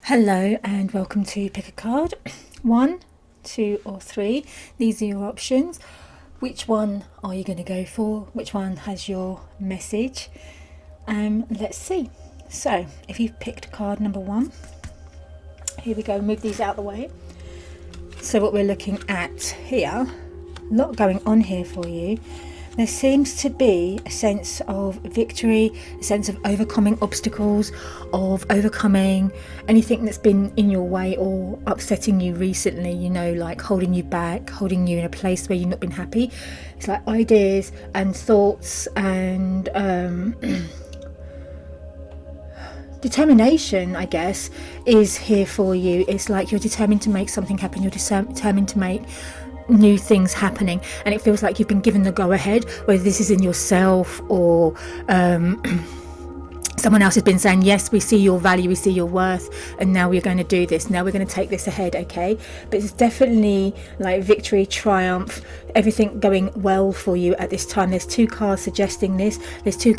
Hello and welcome to Pick a Card. 1, 2 or 3. These are your options. Which one are you going to go for? Which one has your message? Let's see. So if you've picked card number 1, here we go, move these out of the way. So what we're looking at here, a lot going on here for you. There seems to be a sense of victory, a sense of overcoming obstacles, of overcoming anything that's been in your way or upsetting you recently, like holding you back, holding you in a place where you've not been happy. It's like ideas and thoughts and determination, I guess, is here for you. It's like you're determined to make something happen. You're determined to make new things happening, and it feels like you've been given the go ahead, whether this is in yourself or someone else has been saying, yes, we see your value, we see your worth, and now we're going to do this, now we're going to take this ahead. Okay, but it's definitely like victory, triumph, everything going well for you at this time. There's 2 cards suggesting this. There's a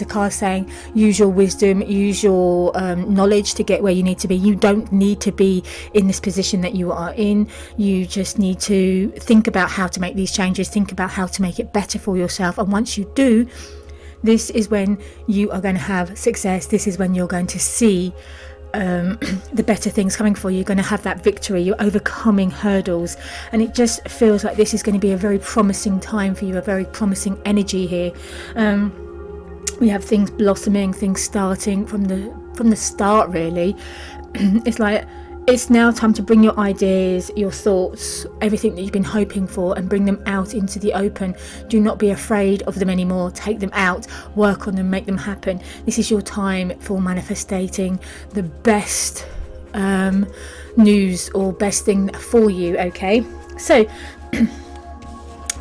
card saying use your wisdom, use your knowledge to get where you need to be. You don't need to be in this position that you are in. You just need to think about how to make these changes, think about how to make it better for yourself, and once you do, this is when you are going to have success. This is when you're going to see the better things coming for you. You're going to have that victory. You're overcoming hurdles, and it just feels like this is going to be a very promising time for you, a very promising energy here. We have things blossoming, things starting from the start, really. It's like it's now time to bring your ideas, your thoughts, everything that you've been hoping for, and bring them out into the open. Do not be afraid of them anymore. Take them out, work on them, make them happen. This is your time for manifesting the best news or best thing for you. Okay, so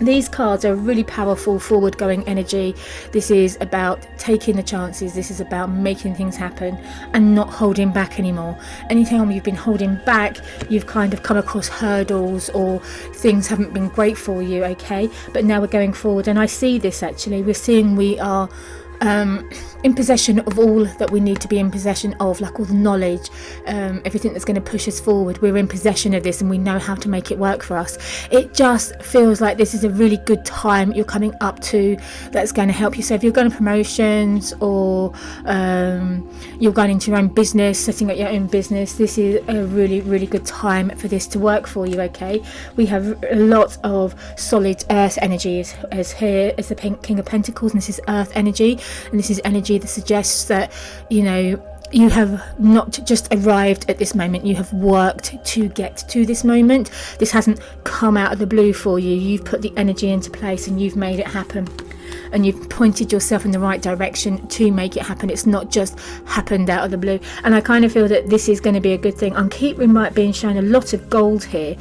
these cards are really powerful, forward-going energy. This is about taking the chances. This is about making things happen and not holding back anymore. Anytime you've been holding back, you've kind of come across hurdles or things haven't been great for you, okay? But now we're going forward, and I see this actually. We're seeing we are in possession of all that we need to be in possession of, like all the knowledge, everything that's going to push us forward. We're in possession of this and we know how to make it work for us. It just feels like this is a really good time you're coming up to that's going to help you. So if you're going to promotions or you're going into your own business, setting up your own business, this is a really, really good time for this to work for you. Okay, we have a lot of solid earth energies as here as the King of Pentacles, and this is earth energy, and this is energy that suggests that you have not just arrived at this moment, you have worked to get to this moment. This hasn't come out of the blue for you. You've put the energy into place and you've made it happen, and you've pointed yourself in the right direction to make it happen. It's not just happened out of the blue, and I kind of feel that this is going to be a good thing. I'm being shown a lot of gold here.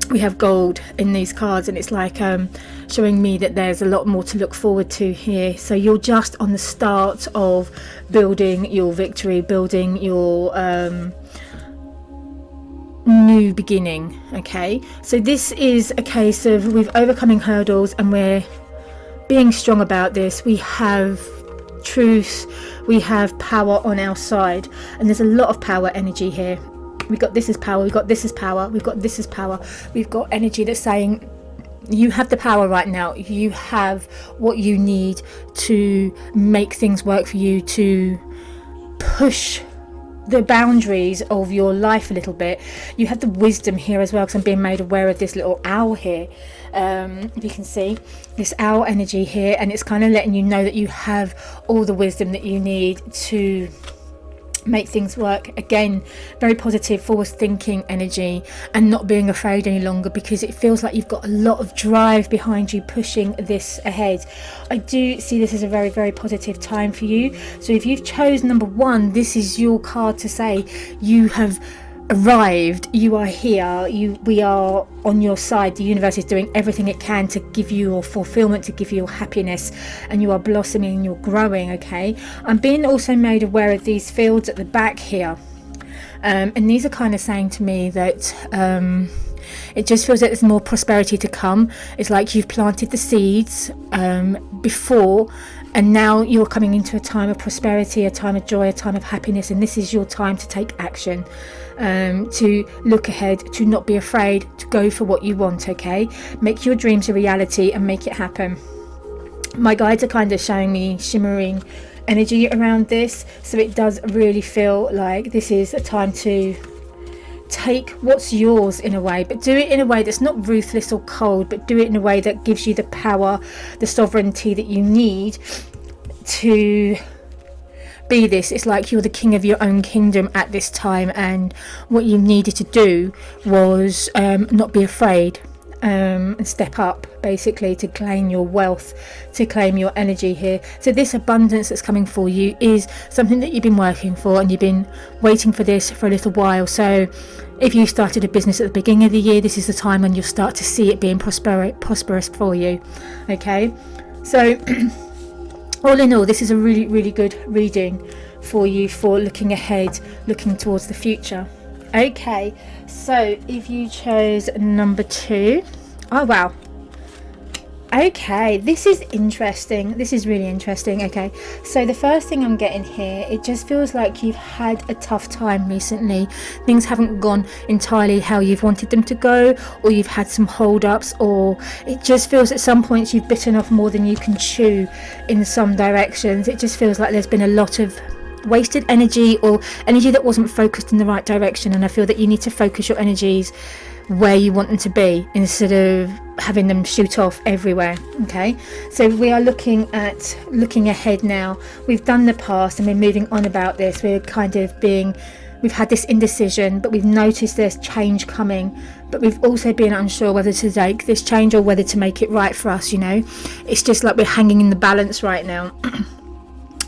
We have gold in these cards, and it's like showing me that there's a lot more to look forward to here. So you're just on the start of building your victory, building your new beginning. Okay, so this is a case of we've overcoming hurdles and we're being strong about this. We have truth, we have power on our side, and there's a lot of power energy here. We've got this as power, we've got this as power, we've got this as power. We've got energy that's saying you have the power right now. You have what you need to make things work for you, to push the boundaries of your life a little bit. You have the wisdom here as well, because I'm being made aware of this little owl here. You can see this owl energy here, and it's kind of letting you know that you have all the wisdom that you need to make things work. Again, very positive, forward thinking energy, and not being afraid any longer, because it feels like you've got a lot of drive behind you pushing this ahead. I do see this as a very, very positive time for you. So if you've chosen number 1, this is your card to say you have arrived, you are here, we are on your side. The universe is doing everything it can to give you your fulfillment, to give you your happiness, and you are blossoming, you're growing. Okay, I'm being also made aware of these fields at the back here, and these are kind of saying to me that it just feels like there's more prosperity to come. It's like you've planted the seeds before, and now you're coming into a time of prosperity, a time of joy, a time of happiness, and this is your time to take action, to look ahead, to not be afraid, to go for what you want. Okay, make your dreams a reality and make it happen. My guides are kind of showing me shimmering energy around this, so it does really feel like this is a time to take what's yours in a way, but do it in a way that's not ruthless or cold, but do it in a way that gives you the power, the sovereignty that you need to be this. It's like you're the king of your own kingdom at this time, and what you needed to do was not be afraid, and step up, basically, to claim your wealth, to claim your energy here. So this abundance that's coming for you is something that you've been working for, and you've been waiting for this for a little while. So if you started a business at the beginning of the year, this is the time when you'll start to see it being prosperous for you. Okay, so all in all, this is a really, really good reading for you for looking ahead, looking towards the future. Okay, so if you chose number 2, oh wow, okay, this is interesting, this is really interesting. Okay, so the first thing I'm getting here, it just feels like you've had a tough time recently. Things haven't gone entirely how you've wanted them to go, or you've had some hold-ups, or it just feels at some points you've bitten off more than you can chew in some directions. It just feels like there's been a lot of wasted energy, or energy that wasn't focused in the right direction, and I feel that you need to focus your energies where you want them to be instead of having them shoot off everywhere. Okay, so we are looking ahead now. We've done the past and we're moving on about this. We've had this indecision, but we've noticed there's change coming, but we've also been unsure whether to take this change or whether to make it right for us. You know, it's just like we're hanging in the balance right now.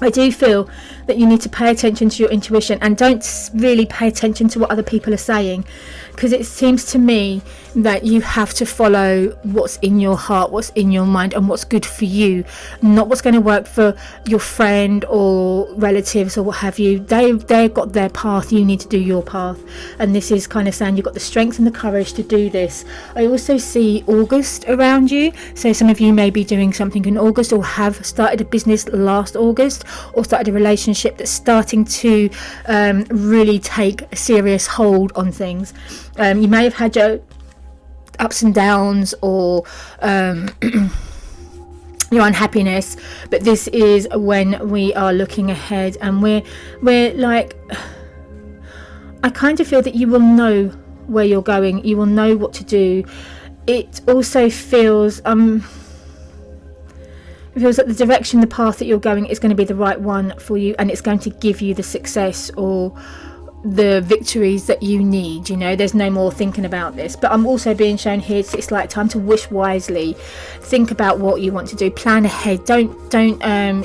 I do feel that you need to pay attention to your intuition, and don't really pay attention to what other people are saying, because it seems to me that you have to follow what's in your heart, what's in your mind, and what's good for you, not what's going to work for your friend or relatives or what have you. They've got their path, you need to do your path, and this is kind of saying you've got the strength and the courage to do this. I also see August around you, so some of you may be doing something in August, or have started a business last August, or started a relationship that's starting to really take a serious hold on things. You may have had your ups and downs, or your unhappiness, but this is when we are looking ahead, and we're like, I kind of feel that you will know where you're going, you will know what to do. It also feels it feels like the direction, the path that you're going is going to be the right one for you, and it's going to give you the success or the victories that you need. You know, there's no more thinking about this. But I'm also being shown here, it's like time to wish wisely, think about what you want to do, plan ahead. Don't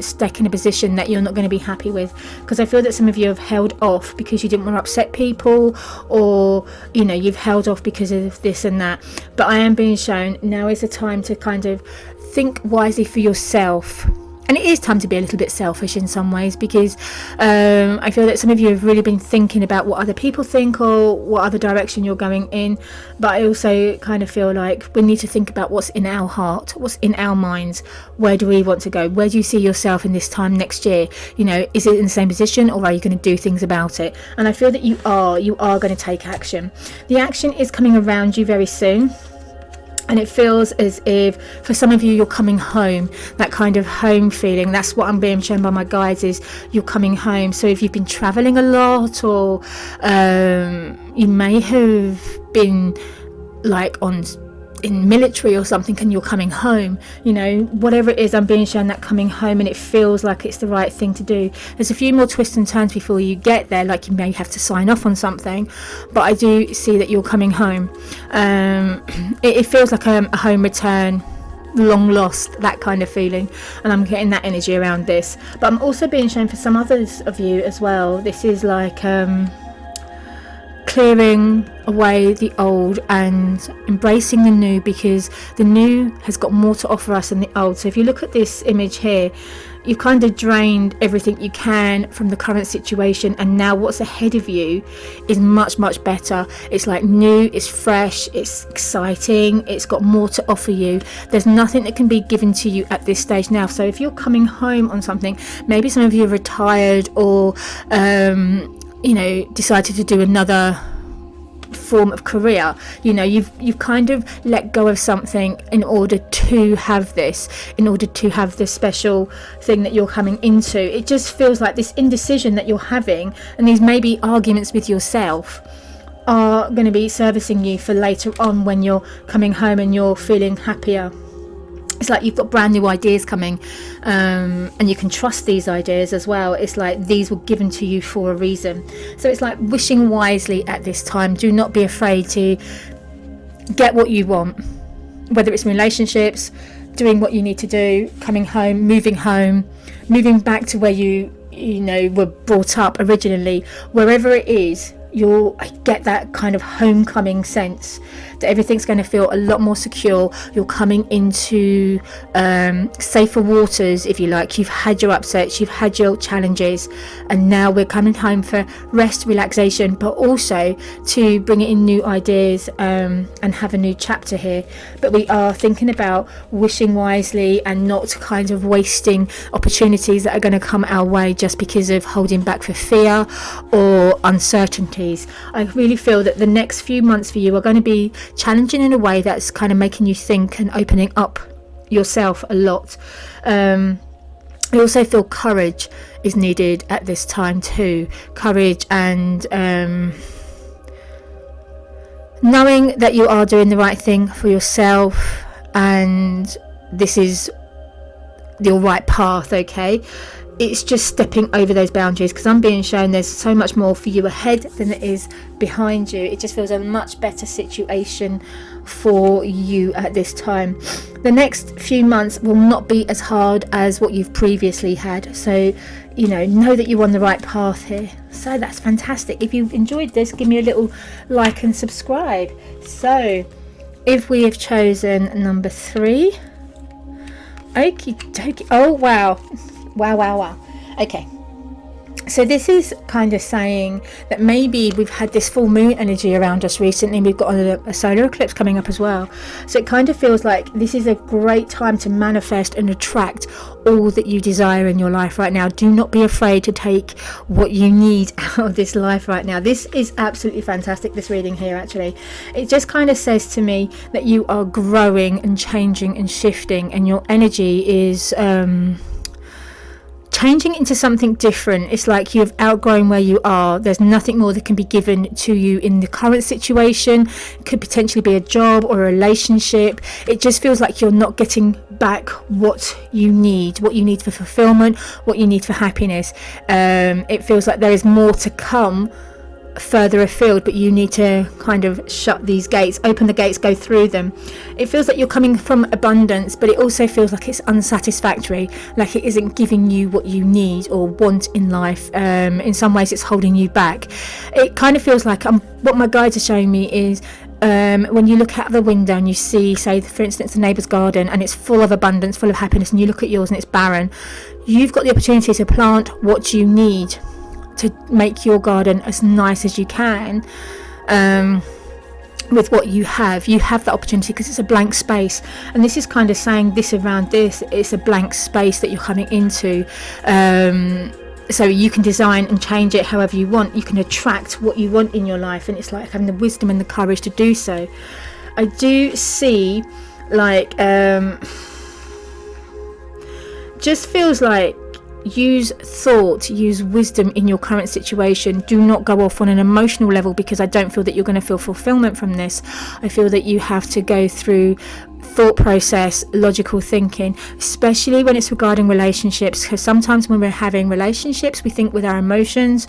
stick in a position that you're not going to be happy with, because I feel that some of you have held off because you didn't want to upset people, or you know, you've held off because of this and that. But I am being shown now is the time to kind of think wisely for yourself. And it is time to be a little bit selfish in some ways, because I feel that some of you have really been thinking about what other people think or what other direction you're going in. But I also kind of feel like we need to think about what's in our heart, what's in our minds. Where do we want to go? Where do you see yourself in this time next year? You know, is it in the same position, or are you going to do things about it? And I feel that you are going to take action. The action is coming around you very soon. And it feels as if for some of you, you're coming home, that kind of home feeling. That's what I'm being shown by my guides, is you're coming home. So if you've been traveling a lot, or you may have been like in military or something, and you're coming home, you know, whatever it is, I'm being shown that coming home, and it feels like it's the right thing to do. There's a few more twists and turns before you get there, like you may have to sign off on something, but I do see that you're coming home. It feels like a home return, long lost, that kind of feeling, and I'm getting that energy around this. But I'm also being shown for some others of you as well, this is like clearing away the old and embracing the new, because the new has got more to offer us than the old. So if you look at this image here, you've kind of drained everything you can from the current situation, and now what's ahead of you is much, much better. It's like new, it's fresh, it's exciting, it's got more to offer you. There's nothing that can be given to you at this stage now. So if you're coming home on something, maybe some of you are retired, or decided to do another form of career, you've kind of let go of something in order to have this special thing that you're coming into. It just feels like this indecision that you're having, and these maybe arguments with yourself, are going to be servicing you for later on when you're coming home and you're feeling happier. It's like you've got brand new ideas coming, and you can trust these ideas as well. It's like these were given to you for a reason. So it's like wishing wisely at this time. Do not be afraid to get what you want, whether it's relationships, doing what you need to do, coming home, moving back to where you were brought up originally. Wherever it is, you'll get that kind of homecoming sense that everything's going to feel a lot more secure. You're coming into safer waters, if you like. You've had your upsets, you've had your challenges, and now we're coming home for rest, relaxation, but also to bring in new ideas and have a new chapter here. But we are thinking about wishing wisely and not kind of wasting opportunities that are going to come our way just because of holding back for fear or uncertainties. I really feel that the next few months for you are going to be challenging in a way that's kind of making you think and opening up yourself a lot. I also feel courage is needed at this time too. Courage and knowing that you are doing the right thing for yourself, and this is your right path, okay? It's just stepping over those boundaries, because I'm being shown there's so much more for you ahead than there is behind you. It just feels a much better situation for you at this time. The next few months will not be as hard as what you've previously had, so know that you're on the right path here. So that's fantastic. If you enjoyed this, give me a little like and subscribe. So if we have chosen number 3, okie dokie. Oh wow. Wow. Okay, so this is kind of saying that maybe we've had this full moon energy around us recently. We've got a solar eclipse coming up as well, so it kind of feels like this is a great time to manifest and attract all that you desire in your life right now. Do not be afraid to take what you need out of this life right now. This is absolutely fantastic, this reading here. Actually, it just kind of says to me that you are growing and changing and shifting, and your energy is changing into something different. It's like you've outgrown where you are. There's nothing more that can be given to you in the current situation. It could potentially be a job or a relationship. It just feels like you're not getting back what you need for fulfillment, what you need for happiness. It feels like there is more to come further afield, but you need to kind of shut these gates, open the gates, go through them. It feels like you're coming from abundance, but it also feels like it's unsatisfactory, like it isn't giving you what you need or want in life. In some ways it's holding you back. It kind of feels like what my guides are showing me is when you look out the window and you see, say for instance, the neighbour's garden, and it's full of abundance, full of happiness, and you look at yours and it's barren. You've got the opportunity to plant what you need to make your garden as nice as you can with what you have. You have that opportunity because it's a blank space, and this is kind of saying this around this. It's a blank space that you're coming into, so you can design and change it however you want. You can attract what you want in your life, and it's like having the wisdom and the courage to do so. I do see like just feels like use thought, use wisdom in your current situation. Do not go off on an emotional level, because I don't feel that you're going to feel fulfillment from this. I feel that you have to go through thought process, logical thinking, especially when it's regarding relationships, because sometimes when we're having relationships we think with our emotions,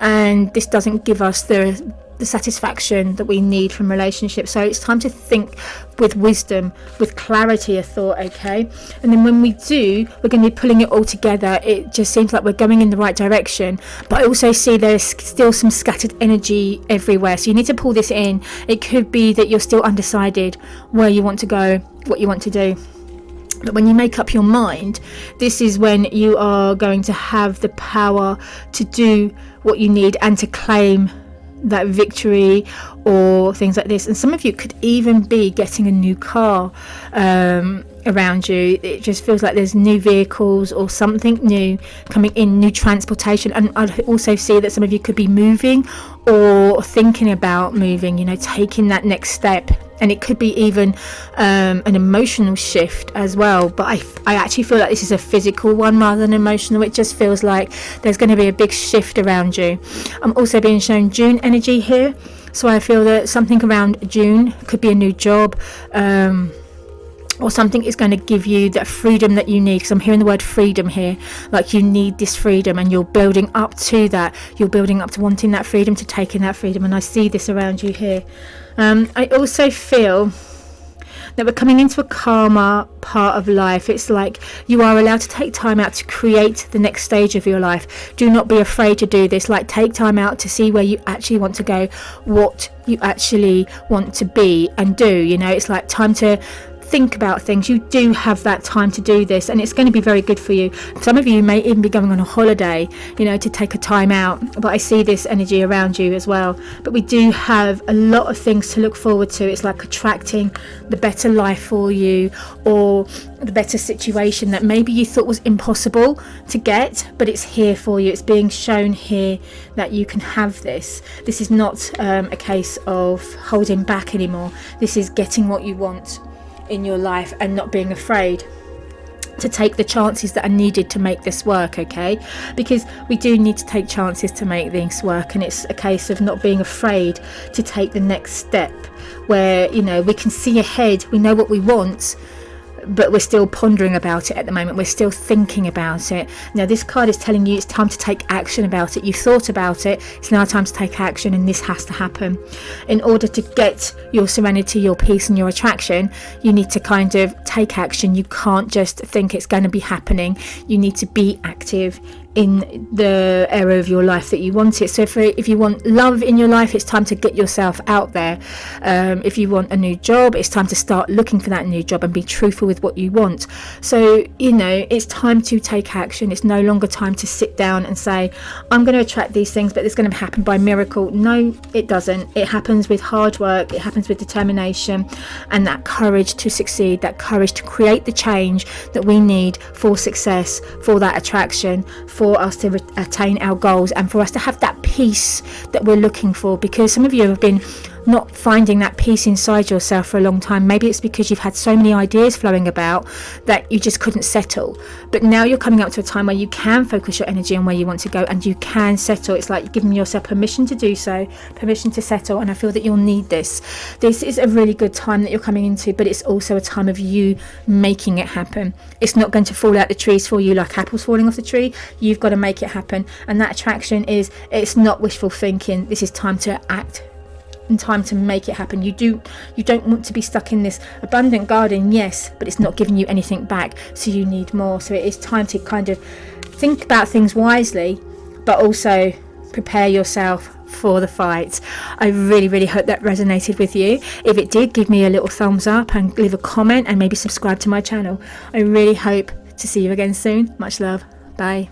and this doesn't give us the satisfaction that we need from relationships. So it's time to think with wisdom, with clarity of thought, okay? And then when we do, we're going to be pulling it all together. It just seems like we're going in the right direction, but I also see there's still some scattered energy everywhere, so you need to pull this in. It could be that you're still undecided where you want to go, what you want to do. But when you make up your mind, this is when you are going to have the power to do what you need and to claim that victory or things like this. And some of you could even be getting a new car around you. It just feels like there's new vehicles or something new coming in, new transportation. And I also see that some of you could be moving or thinking about moving, you know, taking that next step. And it could be even an emotional shift as well. But I actually feel like this is a physical one rather than emotional. It just feels like there's going to be a big shift around you. I'm also being shown June energy here. So I feel that something around June could be a new job, or something is going to give you that freedom that you need, because I'm hearing the word freedom here, like you need this freedom and you're building up to that, you're building up to wanting that freedom, to taking that freedom. And I see this around you here. I also feel that we're coming into a calmer part of life. It's like you are allowed to take time out to create the next stage of your life. Do not be afraid to do this. Like, take time out to see where you actually want to go, what you actually want to be and do. You know, it's like time to think about things. You do have that time to do this, and it's going to be very good for you. Some of you may even be going on a holiday, you know, to take a time out. But I see this energy around you as well. But we do have a lot of things to look forward to. It's like attracting the better life for you, or the better situation that maybe you thought was impossible to get, but it's here for you. It's being shown here that you can have this. This is not a case of holding back anymore. This is getting what you want in your life and not being afraid to take the chances that are needed to make this work, okay? Because we do need to take chances to make things work, and it's a case of not being afraid to take the next step where, you know, we can see ahead, we know what we want, but we're still pondering about it at the moment. We're still thinking about it. Now this card is telling you it's time to take action about it. You thought about it, it's now time to take action, and this has to happen. In order to get your serenity, your peace and your attraction, you need to kind of take action. You can't just think it's going to be happening. You need to be active in the area of your life that you want it. So if you want love in your life, it's time to get yourself out there. If you want a new job, it's time to start looking for that new job and be truthful with what you want. So, you know, it's time to take action. It's no longer time to sit down and say, I'm going to attract these things, but it's going to happen by miracle. No, it doesn't. It happens with hard work. It happens with determination and that courage to succeed, that courage to create the change that we need for success, for that attraction, for us to attain our goals, and for us to have that peace that we're looking for. Because some of you have been not finding that peace inside yourself for a long time. Maybe it's because you've had so many ideas flowing about that you just couldn't settle. But now you're coming up to a time where you can focus your energy on where you want to go, and you can settle. It's like you're giving yourself permission to do so, permission to settle. And I feel that you'll need this. This is a really good time that you're coming into, but it's also a time of you making it happen. It's not going to fall out the trees for you like apples falling off the tree. You've got to make it happen. And that attraction it's not wishful thinking. This is time to act and time to make it happen. You don't want to be stuck in this abundant garden, yes, but it's not giving you anything back, so you need more. So it is time to kind of think about things wisely, but also prepare yourself for the fight. I really, really hope that resonated with you. If it did, give me a little thumbs up and leave a comment, and maybe subscribe to my channel. I really hope to see you again soon. Much love. Bye.